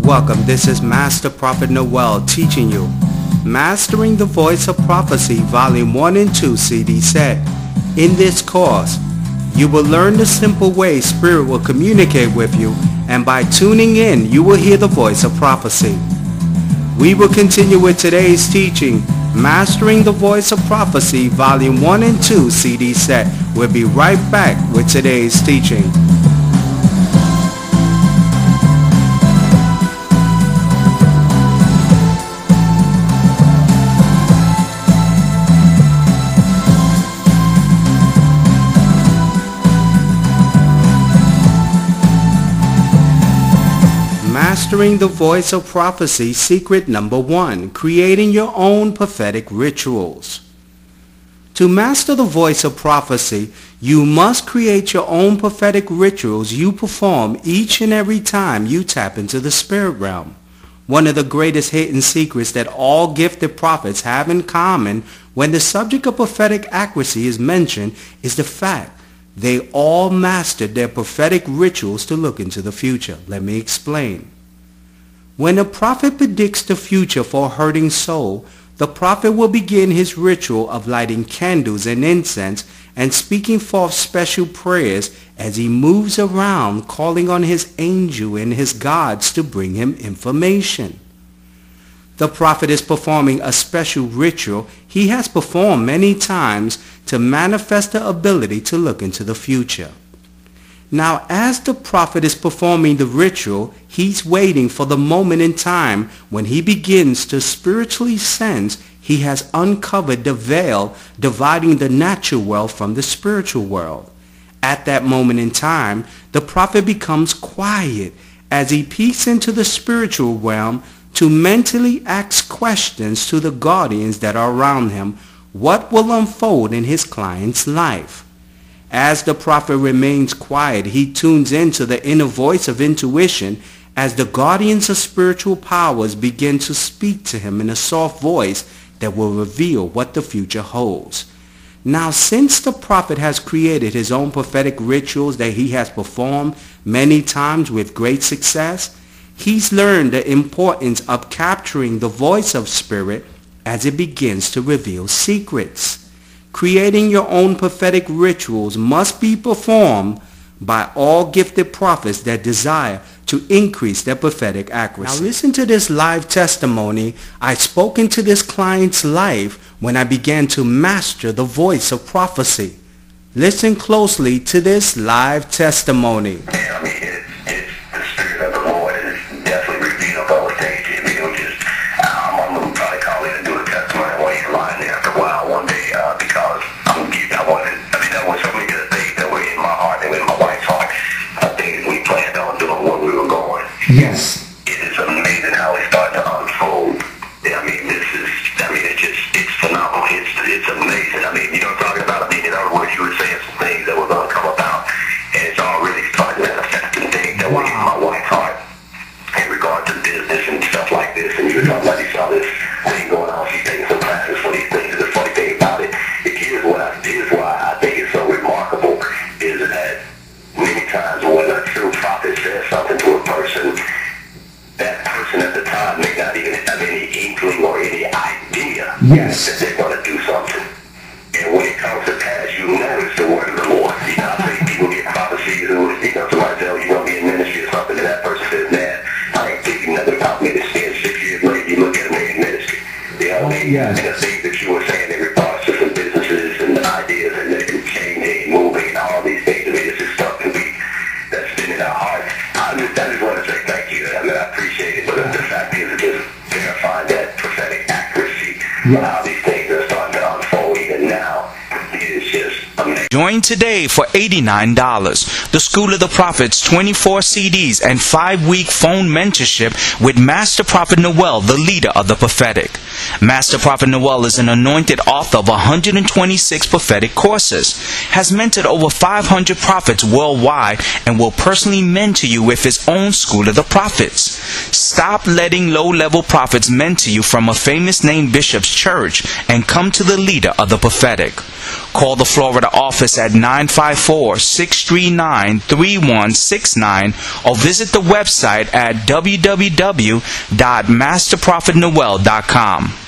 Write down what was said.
Welcome, this is Master Prophet Noel teaching you Mastering the Voice of Prophecy Volume 1 and 2 CD set. In this course, you will learn the simple way Spirit will communicate with you, and by tuning in, you will hear the voice of prophecy. We will continue with today's teaching, Mastering the Voice of Prophecy Volume 1 and 2 CD set. We'll be right back with today's teaching. Mastering the Voice of Prophecy, secret number 1, creating your own prophetic rituals. To master the voice of prophecy, you must create your own prophetic rituals you perform each and every time you tap into the spirit realm. One of the greatest hidden secrets that all gifted prophets have in common when the subject of prophetic accuracy is mentioned is the fact they all mastered their prophetic rituals to look into the future. Let me explain. When a prophet predicts the future for a hurting soul, the prophet will begin his ritual of lighting candles and incense and speaking forth special prayers as he moves around calling on his angel and his gods to bring him information. The prophet is performing a special ritual he has performed many times to manifest the ability to look into the future. Now, as the prophet is performing the ritual, he's waiting for the moment in time when he begins to spiritually sense he has uncovered the veil dividing the natural world from the spiritual world. At that moment in time, the prophet becomes quiet as he peeks into the spiritual realm to mentally ask questions to the guardians that are around him, what will unfold in his client's life. As the prophet remains quiet, he tunes into the inner voice of intuition as the guardians of spiritual powers begin to speak to him in a soft voice that will reveal what the future holds. Now, since the prophet has created his own prophetic rituals that he has performed many times with great success, he's learned the importance of capturing the voice of spirit as it begins to reveal secrets. Creating your own prophetic rituals must be performed by all gifted prophets that desire to increase their prophetic accuracy. Now listen to this live testimony I spoke into this client's life when I began to master the voice of prophecy. Listen closely to this live testimony. Yeah, I mean, it's the Spirit of the Lord is definitely revealed on the stage. I mean, it was just, I'm going to probably call in and do a testimony while you're lying there after a while one day because that was so many good things that were in my heart and in my wife's heart. Things we planned on doing when we were going. Yes. It is amazing how it's starting to unfold. I mean, it's phenomenal. It's amazing. I mean, you know what I'm talking about? I mean, in other words, you were saying some things that were going to come about, and it's already starting manifesting things that were in my wife's heart in regard to business and stuff like this. And you were talking about you saw this thing going on. She's taking some classes for these things. And the funny thing about it, here's why I think it's so remarkable, is that many times when a true prophet says something to a person, that person at the time may not even have any inkling or any idea that they're going to do something. And when it comes to pass, you know it's the word of the Lord. You know, I think people get prophecies and, somebody tells you you're going to be in ministry or something, and that person says, man, I ain't thinking nothing about ministry. And 6 years later, you look at them in ministry. You know what I mean? And the things that you were saying in regards to some businesses and ideas and that can changing, moving, and all these things. I mean, this is stuff that's been in our hearts. I just want to say thank you. I mean, I appreciate it, but the fact is, it just verifying that prophetic accuracy, how these things are starting to unfold even now. It's just amazing. Join today for $89. The School of the Prophets 24 CDs and 5-week phone mentorship with Master Prophet Noel, the leader of the prophetic. Master Prophet Noel is an anointed author of 126 prophetic courses, has mentored over 500 prophets worldwide, and will personally mentor you with his own School of the Prophets. Stop letting low-level prophets mentor you from a famous name bishop's church and come to the leader of the prophetic. Call the Florida office at 954-639 609-3169 or visit the website at www.masterprophetnoel.com.